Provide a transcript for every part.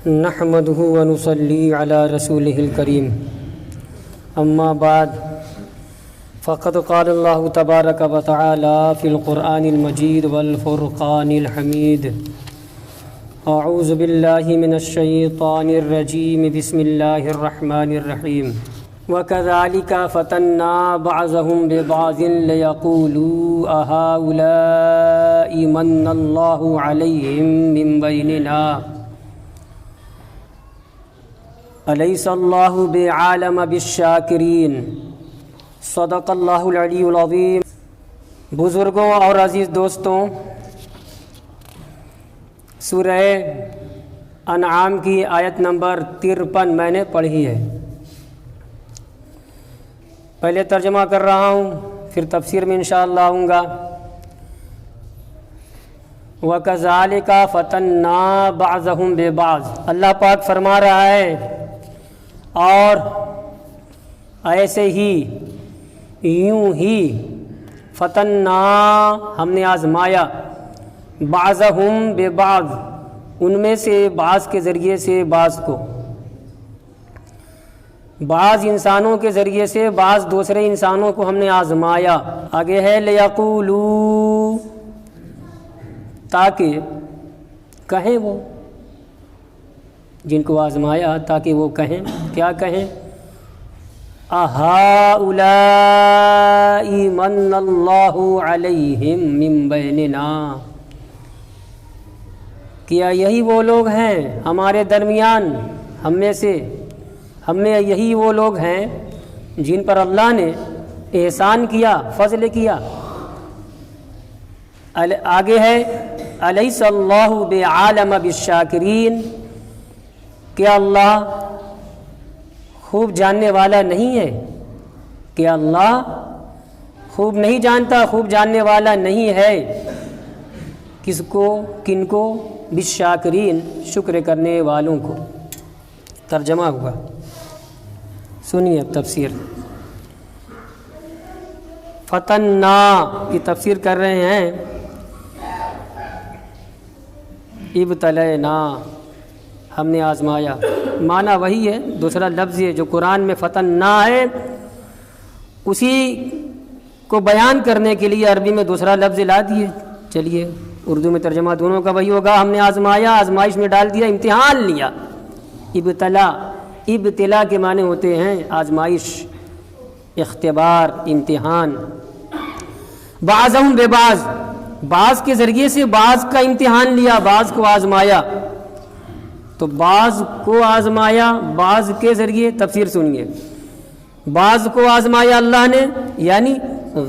نحمده ونصلي على رسوله الكريم اما بعد فقد قال الله تبارك وتعالى في القرآن المجيد والفرقان الحميد اعوذ بالله من الشيطان الرجيم بسم الله الرحمن الرحيم وكذلك فتنا بعضهم ببعض ليقولوا أهؤلاء من الله عليهم من بيننا أليس الله بعالم بالشاكرين صدق اللہ العلی العظیم۔ بزرگوں اور عزیز دوستوں، سورہ انعام کی آیت نمبر 53 میں نے پڑھی ہے۔ پہلے ترجمہ کر رہا ہوں، پھر تفسیر میں انشاءاللہ آؤں گا۔ وَكَذَلِكَ فَتَنَّا بَعْضَهُمْ بِبَعْضٍ، اللہ پاک فرما رہا ہے اور ایسے ہی یوں ہی فتنّا ہم نے آزمایا بعضہم ببعض ان میں سے بعض کے ذریعے سے بعض کو، بعض انسانوں کے ذریعے سے بعض دوسرے انسانوں کو ہم نے آزمایا۔ آگے ہے لیقولوا، تاکہ کہیں وہ جن کو آزمایا، تاکہ وہ کہیں، کیا کہیں؟ اہؤلاء من اللہ علیہم من بیننا، کیا یہی وہ لوگ ہیں ہمارے درمیان، ہم میں یہی وہ لوگ ہیں جن پر اللہ نے احسان کیا، فضل کیا۔ آگے ہے الیس اللہ بعالم بالشاکرین، کیا اللہ خوب جاننے والا نہیں ہے؟ کیا اللہ خوب نہیں جانتا، خوب جاننے والا نہیں ہے کس کو، کن کو؟ بالشاکرین، شکر کرنے والوں کو۔ ترجمہ ہوا، سنیے اب تفسیر۔ فتنّا کی تفسیر کر رہے ہیں ابتلینا، ہم نے آزمایا، معنی وہی ہے، دوسرا لفظ ہے جو قرآن میں فتنّا ہے، اسی کو بیان کرنے کے لیے عربی میں دوسرا لفظ لا دیے۔ چلیے اردو میں ترجمہ دونوں کا وہی ہوگا، ہم نے آزمایا، آزمائش میں ڈال دیا، امتحان لیا۔ ابتلا، ابتلا کے معنی ہوتے ہیں آزمائش، اختبار، امتحان۔ بعضہم ببعض، بعض کے ذریعے سے بعض کا امتحان لیا، بعض کو آزمایا۔ تو بعض کو آزمایا، بعض کے ذریعے، تفسیر سنیے۔ بعض کو آزمایا اللہ نے، یعنی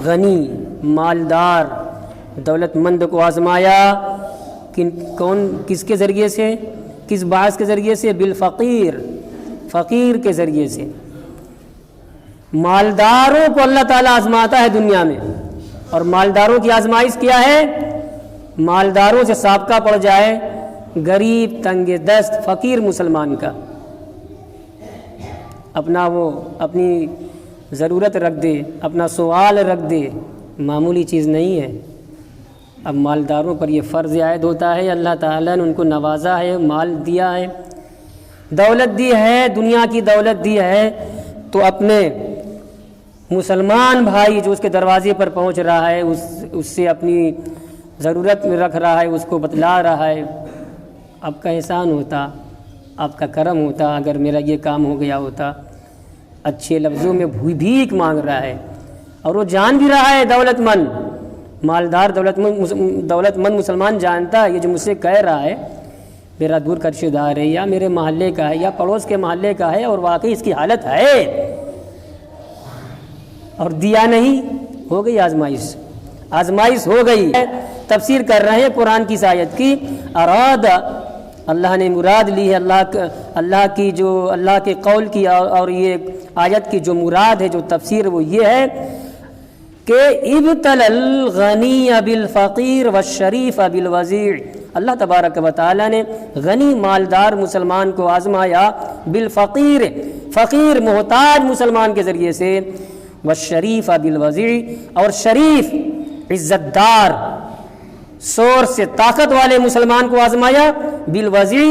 غنی، مالدار، دولت مند کو آزمایا، کس کے ذریعے سے؟ کس بعض کے ذریعے سے؟ بالفقیر، فقیر کے ذریعے سے۔ مالداروں کو اللہ تعالیٰ آزماتا ہے دنیا میں، اور مالداروں کی آزمائش کیا ہے؟ مالداروں سے سابقہ پڑ جائے غریب، تنگ دست، فقیر مسلمان کا، اپنی ضرورت رکھ دے، اپنا سوال رکھ دے، معمولی چیز نہیں ہے۔ اب مالداروں پر یہ فرض عائد ہوتا ہے، اللہ تعالیٰ نے ان کو نوازا ہے، مال دیا ہے، دولت دی ہے، دنیا کی دولت دی ہے، تو اپنے مسلمان بھائی جو اس کے دروازے پر پہنچ رہا ہے، اس سے اپنی ضرورت میں رکھ رہا ہے، اس کو بتلا رہا ہے، آپ کا احسان ہوتا، آپ کا کرم ہوتا، اگر میرا یہ کام ہو گیا ہوتا۔ اچھے لفظوں میں بھیک مانگ رہا ہے، اور وہ جان بھی رہا ہے، دولت مند، مالدار دولت مند مسلمان جانتا ہے یہ جو مجھ سے کہہ رہا ہے میرا دور کا رشتہ دار ہے، یا میرے محلے کا ہے، یا پڑوس کے محلے کا ہے، اور واقعی اس کی حالت ہے، اور دیا نہیں، ہو گئی آزمائش، آزمائش ہو گئی۔ تفسیر کر رہے ہیں قرآن کی اس آیت کی، اراد، اللہ نے مراد لی ہے، اللہ کی جو اللہ کے قول کی اور یہ آیت کی جو مراد ہے، جو تفسیر وہ یہ ہے کہ ابتلى الغنی بالفقیر والشریف بالوضیع، اللہ تبارک و تعالیٰ نے غنی مالدار مسلمان کو آزمایا، بالفقیر، فقیر محتاج مسلمان کے ذریعے سے، والشریف بالوضیع، اور شریف عزت دار سور سے طاقت والے مسلمان کو آزمایا، بالوضیع،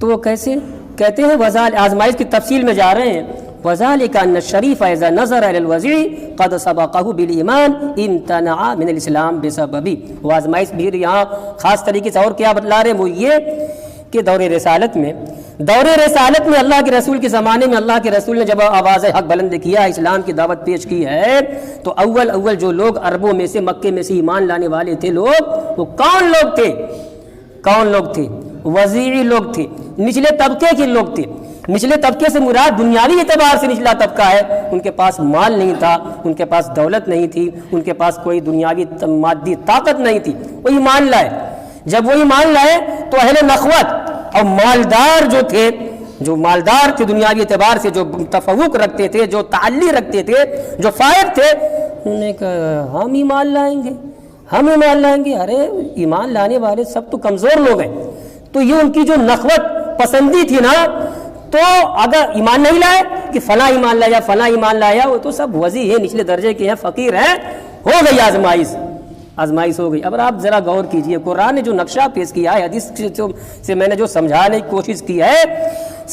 تو وہ کیسے کہتے ہیں وزال آزمائش کی تفصیل میں جا رہے ہیں وذالک ان الشریف اذا نظر الى الوضع قد سبقه بالایمان امتنع من الاسلام بسببی. وہ آزمائش بھی یہاں خاص طریقے سے اور کیا بتلا رہے ہیں وہ یہ کہ دور رسالت میں اللہ کے رسول کے زمانے میں اللہ کے رسول نے جب آواز حق بلند کیا اسلام کی دعوت پیش کی ہے تو اول جو لوگ عربوں میں سے مکے میں سے ایمان لانے والے تھے لوگ وہ کون لوگ تھے وضیعی لوگ تھے, نچلے طبقے کے لوگ تھے. نچلے طبقے سے مراد دنیاوی اعتبار سے نچلا طبقہ ہے, ان کے پاس مال نہیں تھا, ان کے پاس دولت نہیں تھی, ان کے پاس کوئی دنیاوی مادی طاقت نہیں تھی, وہ ایمان لائے. جب وہ ایمان لائے تو اہل نخوت اور مالدار جو تھے, جو مالدار تھے دنیاوی اعتبار سے, جو تفوق رکھتے تھے, جو تعلی رکھتے تھے, جو فائد تھے, انہوں نے کہا ہم ایمان لائیں گے. ارے ایمان لانے والے سب تو کمزور لوگ ہیں. تو یہ ان کی جو نخوت پسندی تھی نا, تو اگر ایمان نہیں لائے کہ فلاں ایمان لایا وہ تو سب وضیع ہے, نچلے درجے کے ہیں, فقیر ہیں. ہو گئی آزمائش ہو گئی. اب آپ ذرا غور کیجئے, قرآن نے جو نقشہ پیش کیا ہے, حدیث سے میں نے جو سمجھانے کی کوشش کی ہے,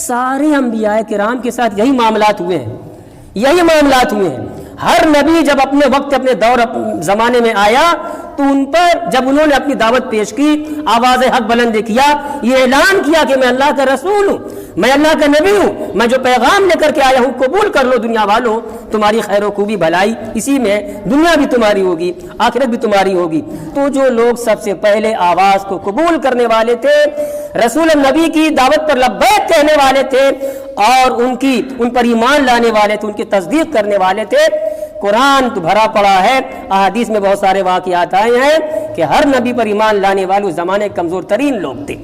سارے انبیاء کرام کے ساتھ یہی معاملات ہوئے ہیں. ہر نبی جب اپنے وقت اپنے دور زمانے میں آیا تو ان پر جب انہوں نے اپنی دعوت پیش کی, آواز حق بلند کیا, یہ اعلان کیا کہ میں اللہ کا رسول ہوں, میں اللہ کا نبی ہوں, میں جو پیغام لے کر کے آیا ہوں قبول کر لو دنیا والوں, تمہاری خیر و خوبی بھلائی اسی میں, دنیا بھی تمہاری ہوگی آخرت بھی تمہاری ہوگی. تو جو لوگ سب سے پہلے آواز کو قبول کرنے والے تھے, رسول نبی کی دعوت پر لبیک کہنے والے تھے اور ان پر ایمان لانے والے تھے, ان کی تصدیق کرنے والے تھے. قرآن تو بھرا پڑا ہے, احادیث میں بہت سارے واقعات آئے ہیں کہ ہر نبی پر ایمان لانے والے اس زمانے کمزور ترین لوگ تھے,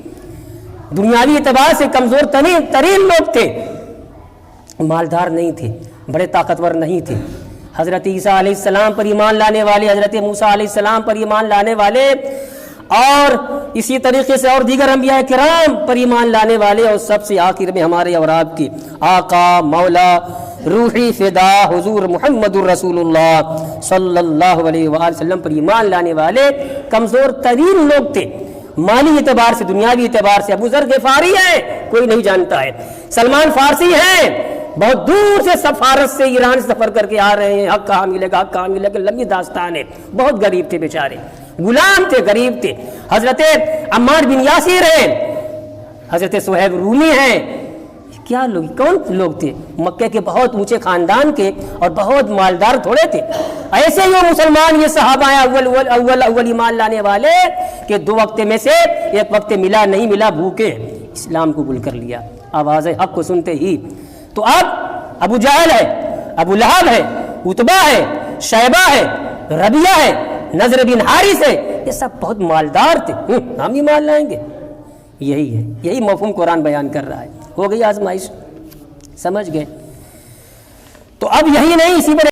دنیاوی اعتبار سے کمزور ترین لوگ تھے, مالدار نہیں تھے, بڑے طاقتور نہیں تھے. حضرت عیسیٰ علیہ السلام پر ایمان لانے والے, حضرت موسیٰ علیہ السلام پر ایمان لانے والے, اور اسی طریقے سے اور دیگر انبیاء کرام پر ایمان لانے والے, اور سب سے آخر میں ہمارے اور آپ کی آقا مولا روحی فدا حضور محمد الرسول اللہ صلی اللہ علیہ وآلہ وسلم پر ایمان لانے والے کمزور ترین لوگ تھے, مالی اعتبار سے, دنیاوی اعتبار سے. ابو ذر غفاری ہے, کوئی نہیں جانتا ہے. سلمان فارسی ہے, بہت دور سے سب فارس سے ایران سے سفر کر کے آ رہے ہیں, حق کہاں ملے گا, لمبی داستان ہے. بہت غریب تھے بیچارے, غلام تھے, غریب تھے. حضرت عمار بن یاسر ہیں, حضرت صہیب رومی ہیں. کیا لوگ, کون لوگ تھے؟ مکے کے بہت اونچے خاندان کے اور بہت مالدار تھوڑے تھے. ایسے ہی وہ مسلمان, یہ صحابہ اول ایمان لانے والے کہ 2 وقت میں سے ایک وقت ملا نہیں ملا, بھوکے اسلام قبول کر لیا آواز حق کو سنتے ہی. تو اب ابو جہل ہے, ابو لہب ہے, عتبہ ہے, شیبہ ہے, ربیہ ہے, نضر بن حارث ہے, یہ سب بہت مالدار تھے, ہم ایمان لائیں گے. یہی ہے, یہی مفہوم قرآن بیان کر رہا ہے. ہو گئی آزمائش, سمجھ گئے. تو اب یہی نہیں, اسی پر